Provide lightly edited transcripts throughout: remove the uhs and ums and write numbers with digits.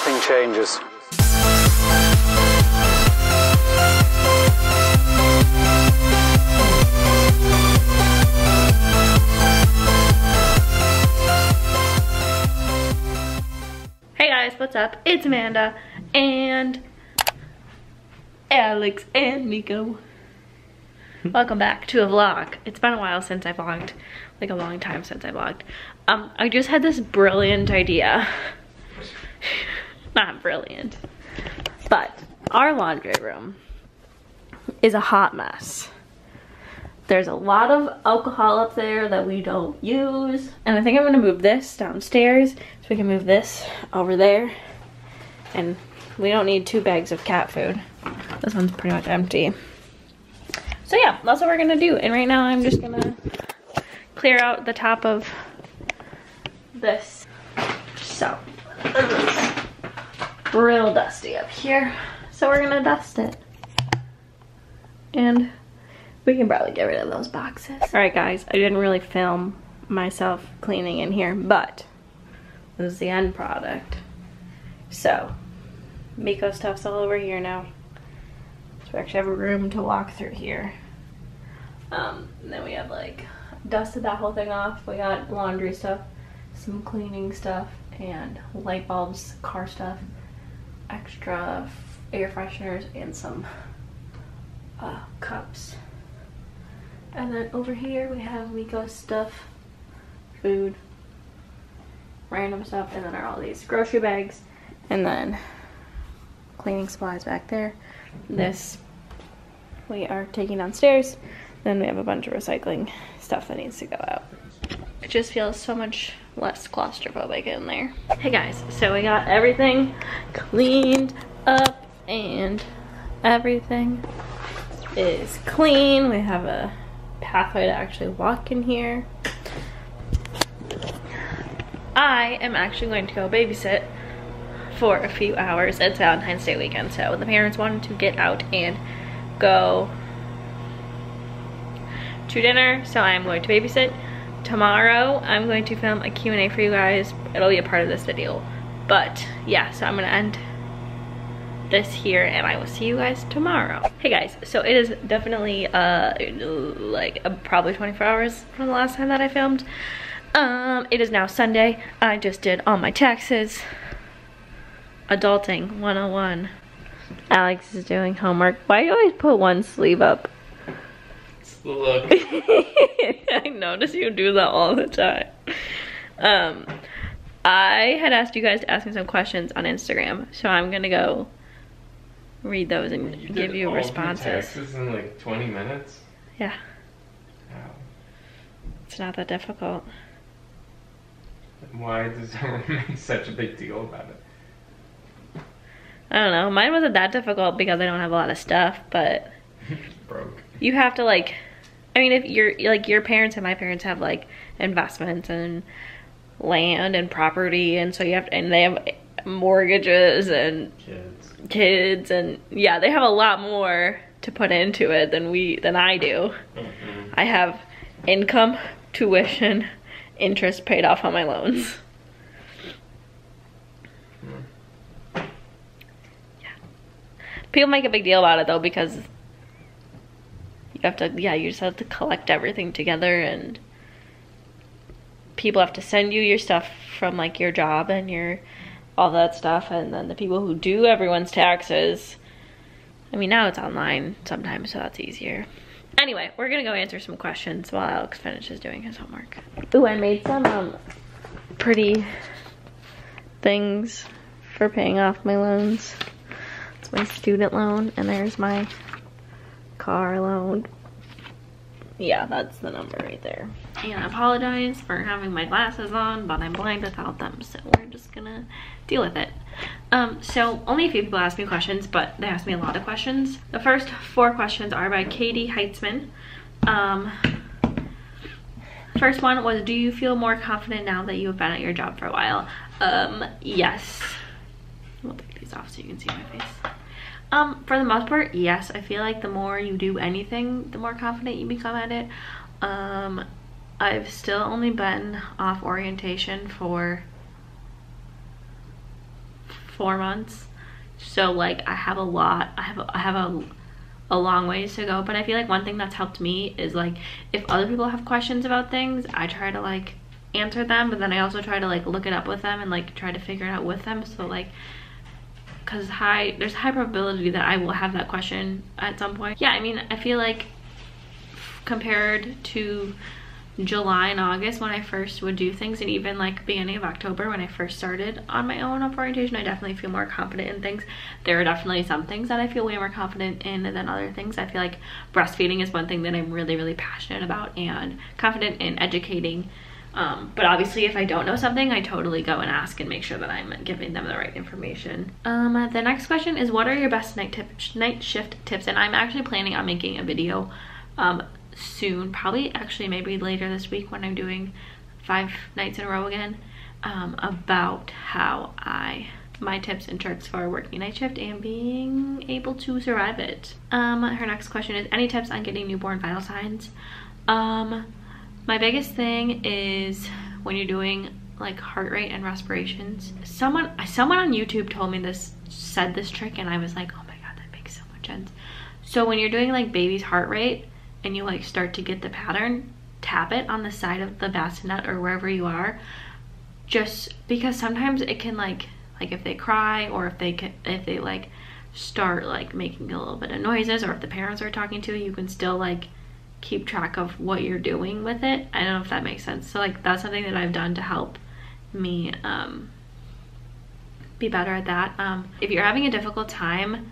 everything changes. Hey guys, what's up? It's Amanda and Alex and Nico. Welcome back to a vlog. It's been a while since I vlogged, like a long time since I vlogged. I just had this brilliant idea. Not brilliant, but our laundry room is a hot mess. There's a lot of alcohol up there that we don't use. And I think I'm gonna move this downstairs so we can move this over there. And we don't need 2 bags of cat food. This one's pretty much empty. So yeah, that's what we're gonna do. And right now I'm just gonna clear out the top of this. So, real dusty up here. So we're gonna dust it. And we can probably get rid of those boxes. All right guys, I didn't really film myself cleaning in here, but this is the end product. So, Miko stuff's all over here now. So we actually have a room to walk through here. And then we have like, dusted that whole thing off. We got laundry stuff, some cleaning stuff, and light bulbs, car stuff, extra air fresheners, and some cups. And then over here we have Miko's stuff, food, random stuff, and then are all these grocery bags, and then cleaning supplies back there. This we are taking downstairs. Then we have a bunch of recycling stuff that needs to go out. It just feels so much less claustrophobic in there. Hey guys, so we got everything cleaned up and everything is clean. We have a pathway to actually walk in here. I am actually going to go babysit for a few hours. It's Valentine's Day weekend, so the parents wanted to get out and go to dinner, so I'm going to babysit. Tomorrow I'm going to film a Q&A for you guys. It'll be a part of this video, but yeah, so I'm gonna end this here and I will see you guys tomorrow. Hey guys, so it is definitely probably 24 hours from the last time that I filmed. It is now Sunday. I just did all my taxes. Adulting 101. Alex is doing homework. Why do you always put one sleeve up? It's the look. I notice you do that all the time. I had asked you guys to ask me some questions on Instagram, so I'm gonna go read those and give you responses. Your taxes in like 20 minutes? Yeah. Wow. It's not that difficult. Why does everyone make such a big deal about it? I don't know. Mine wasn't that difficult because I don't have a lot of stuff, but Broke. you have to like, I mean, if you're like your parents and my parents have like investments and land and property, and so you have to, and they have mortgages and kids, and yeah, they have a lot more to put into it than I do. I have income, tuition, interest paid off on my loans. Yeah. People make a big deal about it though, because you have to, yeah, you just have to collect everything together, and people have to send you your stuff from like your job and your all that stuff, and then the people who do everyone's taxes, I mean, now it's online sometimes, so that's easier. Anyway, we're gonna go answer some questions while Alex finishes doing his homework. Ooh, I made some pretty things for paying off my loans. It's my student loan, and there's my car loan. Yeah, that's the number right there. And I apologize for having my glasses on, but I'm blind without them, so we're just gonna deal with it. So only a few people asked me questions, but they asked me a lot of questions. The first 4 questions are by Katie Heitzman. First one was, do you feel more confident now that you have been at your job for a while? Yes. We'll take these off so you can see my face. For the most part, yes. I feel like the more you do anything, the more confident you become at it. I've still only been off orientation for 4 months. So like I have a lot, I have a long ways to go. But I feel like one thing that's helped me is like if other people have questions about things, I try to like answer them, but then I also try to like look it up with them and like try to figure it out with them. So like, because there's a high probability that I will have that question at some point. Yeah, I mean, I feel like compared to July and August when I first would do things, and even like beginning of October when I first started on my own of orientation, I definitely feel more confident in things. There are definitely some things that I feel way more confident in than other things. I feel like breastfeeding is one thing that I'm really, really passionate about and confident in educating. But obviously if I don't know something, I totally go and ask and make sure that I'm giving them the right information. The next question is, what are your best night shift tips? And I'm actually planning on making a video soon, probably actually maybe later this week when I'm doing 5 nights in a row again, about how my tips and tricks for working night shift and being able to survive it. Her next question is, any tips on getting newborn vital signs? My biggest thing is when you're doing like heart rate and respirations. Someone on YouTube told me said this trick, and I was like, oh my god, that makes so much sense. So when you're doing like baby's heart rate and you like start to get the pattern, tap it on the side of the bassinet or wherever you are, just because sometimes it can like if they cry, or if they like start like making a little bit of noises, or if the parents are talking to you can still like keep track of what you're doing with it. I don't know if that makes sense. So like that's something that I've done to help me be better at that. If you're having a difficult time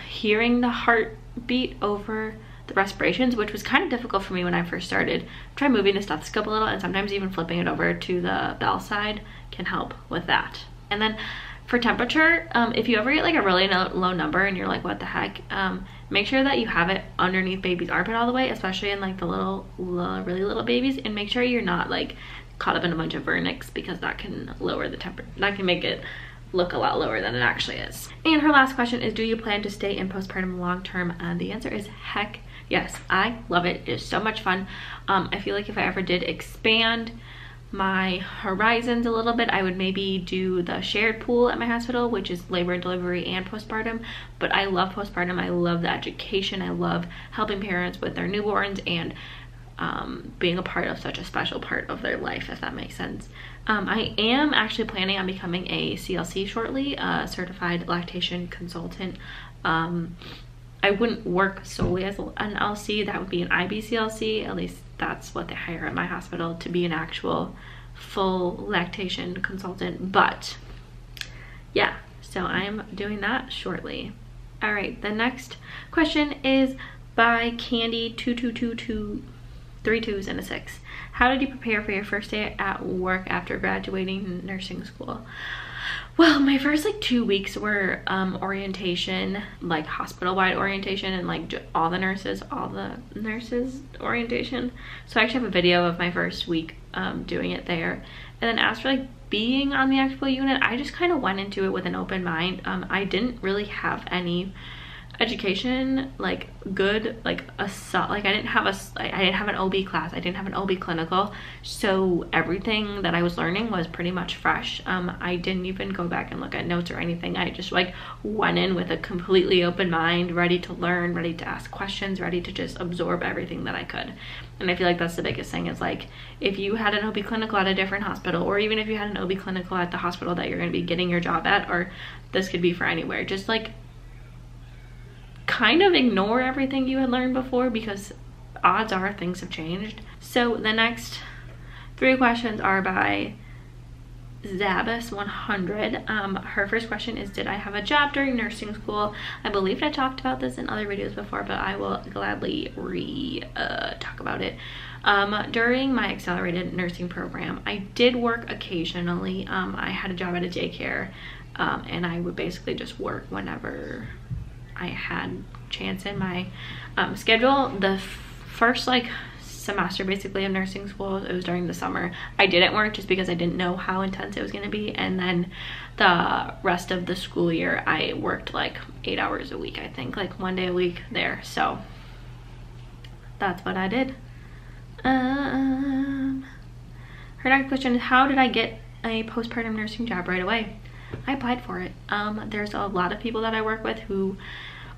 hearing the heartbeat over the respirations, which was kind of difficult for me when I first started, try moving the stethoscope a little, and sometimes even flipping it over to the bell side can help with that. And then for temperature, if you ever get like a really low number and you're like, what the heck, make sure that you have it underneath baby's armpit all the way, especially in like the really little babies, and make sure you're not like caught up in a bunch of vernix, because that can lower the temperature. That can make it look a lot lower than it actually is. And her last question is, do you plan to stay in postpartum long term? And the answer is heck yes. I love it. It is so much fun. I feel like if I ever did expand my horizons a little bit, I would maybe do the shared pool at my hospital, which is labor and delivery and postpartum. But I love postpartum. I love the education. I love helping parents with their newborns and being a part of such a special part of their life, if that makes sense. I am actually planning on becoming a CLC shortly, a certified lactation consultant. I wouldn't work solely as an LC. That would be an IBCLC. At least that's what they hire at my hospital, to be an actual full lactation consultant. But yeah, so I'm doing that shortly. All right, the next question is by Candy 2222, 3 2s and a 6. How did you prepare for your first day at work after graduating nursing school? Well, my first like 2 weeks were orientation, like hospital-wide orientation, and like all the nurses orientation. So I actually have a video of my first week doing it there. And then as for like being on the actual unit, I just kind of went into it with an open mind. I didn't really have any education like good, like I didn't have an OB class, I didn't have an OB clinical, so everything that I was learning was pretty much fresh. I didn't even go back and look at notes or anything. I just like went in with a completely open mind, ready to learn, ready to ask questions, ready to just absorb everything that I could. And I feel like that's the biggest thing, is like if you had an OB clinical at a different hospital, or even if you had an OB clinical at the hospital that you're going to be getting your job at, or this could be for anywhere, just like kind of ignore everything you had learned before, because odds are things have changed. So the next 3 questions are by Zabas100. Her first question is, did I have a job during nursing school? I believe I talked about this in other videos before, but I will gladly talk about it. During my accelerated nursing program, I did work occasionally. I had a job at a daycare, and I would basically just work whenever I had chance in my schedule. The first like semester basically of nursing school, it was during the summer, I didn't work just because I didn't know how intense it was going to be. And then the rest of the school year I worked like 8 hours a week, I think, like 1 day a week there. So that's what I did. Her next question is, how did I get a postpartum nursing job right away? I applied for it. There's a lot of people that I work with who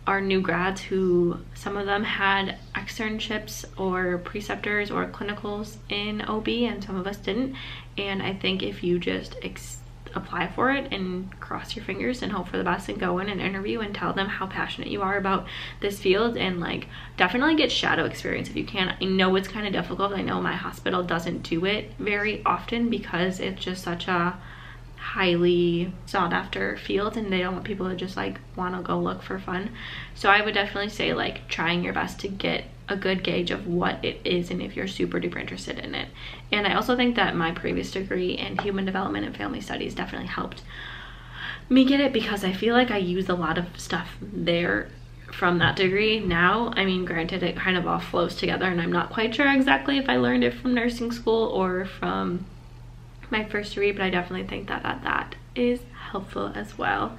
are new grads, who some of them had externships or preceptors or clinicals in OB, and some of us didn't. And I think if you just apply for it and cross your fingers and hope for the best and go in and interview and tell them how passionate you are about this field, and like definitely get shadow experience if you can. I know it's kind of difficult. I know my hospital doesn't do it very often because it's just such a highly sought after field, and they don't want people to just like want to go look for fun. So I would definitely say like trying your best to get a good gauge of what it is and if you're super duper interested in it. And I also think that my previous degree in human development and family studies definitely helped me get it, because I feel like I use a lot of stuff there from that degree now. I mean, granted, it kind of all flows together, and I'm not quite sure exactly if I learned it from nursing school or from my first degree, but I definitely think that that is helpful as well.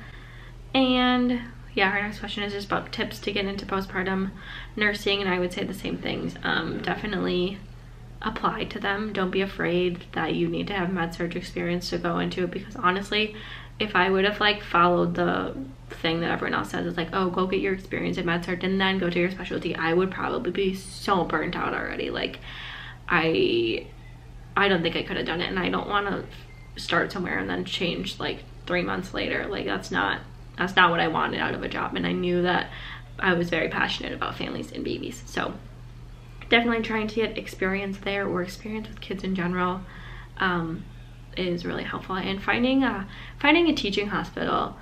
And yeah, our next question is just about tips to get into postpartum nursing, and I would say the same things. Definitely apply to them. Don't be afraid that you need to have med-surg experience to go into it, because honestly, if I would have like followed the thing that everyone else says, it's like, oh, go get your experience in med-surg and then go to your specialty, I would probably be so burnt out already. Like I don't think I could have done it, and I don't want to start somewhere and then change like 3 months later. Like that's not what I wanted out of a job, and I knew that I was very passionate about families and babies. So definitely trying to get experience there, or experience with kids in general, is really helpful. And finding a teaching hospital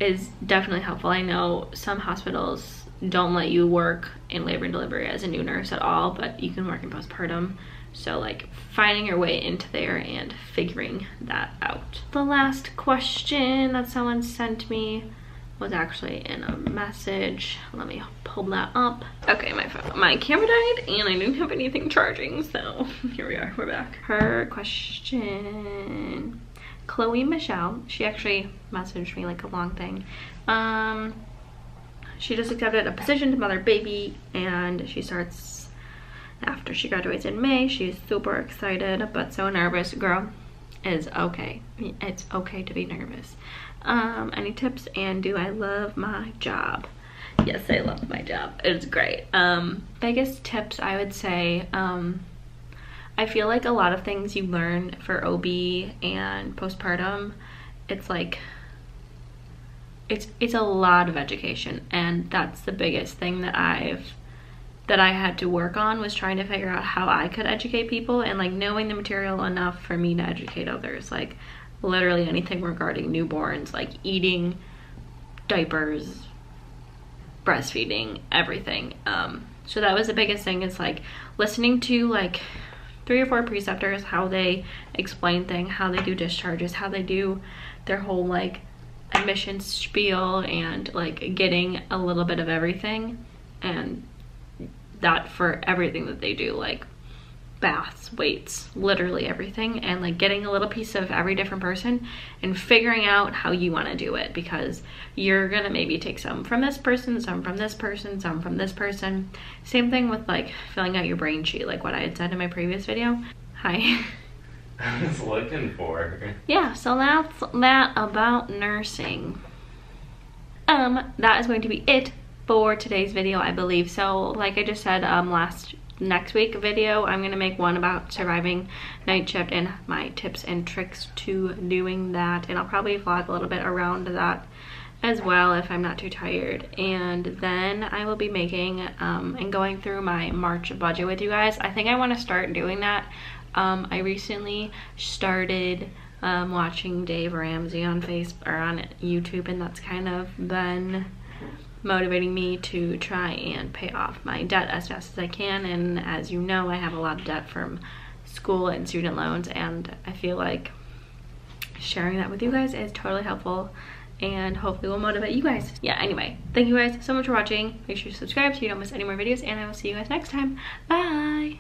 is definitely helpful. I know some hospitals don't let you work in labor and delivery as a new nurse at all, but you can work in postpartum. So like finding your way into there and figuring that out. The last question that someone sent me was actually in a message. Let me pull that up. Okay, my camera died and I didn't have anything charging, so here we are, we're back. Her question, Chloe Michelle, she actually messaged me like a long thing. She just accepted a position to mother baby, and she starts after she graduates in May. She's super excited but so nervous. Girl, is okay. It's okay to be nervous. Any tips? And do I love my job? Yes, I love my job. It's great. Biggest tips, I would say, I feel like a lot of things you learn for OB and postpartum, it's like it's a lot of education, and that's the biggest thing that I had to work on, was trying to figure out how I could educate people, and like knowing the material enough for me to educate others. Like literally anything regarding newborns, like eating, diapers, breastfeeding, everything. So that was the biggest thing, is like listening to like 3 or 4 preceptors, how they explain things, how they do discharges, how they do their whole like admission spiel, and like getting a little bit of everything, and that for everything that they do, like baths, weights, literally everything, and like getting a little piece of every different person and figuring out how you want to do it, because you're gonna maybe take some from this person, some from this person, some from this person. Same thing with like filling out your brain sheet, like what I had said in my previous video. Hi. I was looking for her. Yeah, so that's that about nursing. That is going to be it for today's video, I believe. So like I just said, next week video, I'm gonna make one about surviving night shift and my tips and tricks to doing that, and I'll probably vlog a little bit around that as well if I'm not too tired. And then I will be making and going through my March budget with you guys. I think I want to start doing that. I recently started watching Dave Ramsey on YouTube, and that's kind of been motivating me to try and pay off my debt as fast as I can. And as you know, I have a lot of debt from school and student loans, and I feel like sharing that with you guys is totally helpful and hopefully will motivate you guys. Yeah, anyway, thank you guys so much for watching. Make sure to subscribe so you don't miss any more videos, and I will see you guys next time. Bye.